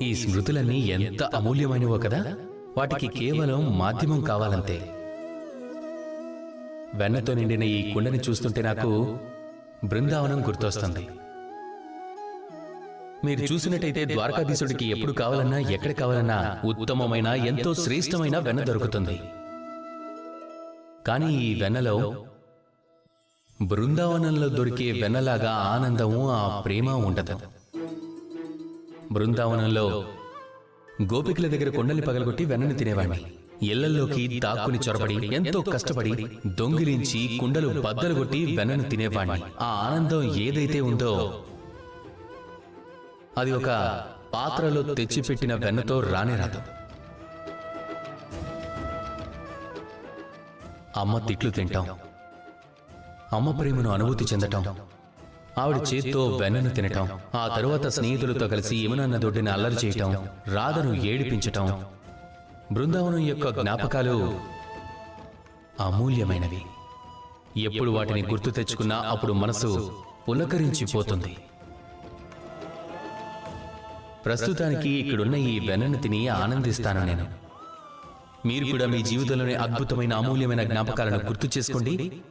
ఈ స్మృతులన్నీ ఎంత అమూల్యమైనవో కదా. వాటికి కేవలం మాధ్యమం కావాలంతే. వెన్నతో నిండిన ఈ కుండని చూస్తుంటే నాకు బృందావనం గుర్తొస్తుంది. మీరు చూసినట్టయితే ద్వారకాధీశుడికి ఎప్పుడు కావాలన్నా ఎక్కడ కావాలన్నా ఉత్తమమైన ఎంతో శ్రేష్టమైన వెన్న దొరుకుతుంది. కానీ ఈ వెన్నలో బృందావనంలో దొరికే వెన్నలాగా ఆనందము, ఆ ప్రేమ ఉండదు. బృందావనంలో గోపికల దగ్గర కొండల్ని పగలగొట్టి వెన్నని తినేవాణ్ణి. ఇళ్లల్లోకి దాక్కుని చొరబడి ఎంతో కష్టపడి దొంగిలించి కుండలు బద్దలు కొట్టి వెన్నను తినేవాణ్ణి. ఆ ఆనందం ఏదైతే ఉందో అది ఒక పాత్రలో తెచ్చిపెట్టిన వెన్నతో రానే రాదు. అమ్మ తిట్లు తింటాం, అమ్మ ప్రేమను అనుభూతి చెందటం, ఆవిడ చేత్తో వెన్నను తినటం, ఆ తరువాత స్నేహితులతో కలిసి యమునా నదొడ్డిన అల్లరి చేయటం, రాధను ఏడిపించటం. బృందావనం యొక్క జ్ఞాపకాలు అమూల్యమైనవి. ఎప్పుడు వాటిని గుర్తు తెచ్చుకున్నా అప్పుడు మనసు పులకరించిపోతుంది. ప్రస్తుతానికి ఇక్కడున్న ఈ వెన్నను తిని ఆనందిస్తాను నేను. మీరు కూడా మీ జీవితంలోని అద్భుతమైన అమూల్యమైన జ్ఞాపకాలను గుర్తు చేసుకోండి.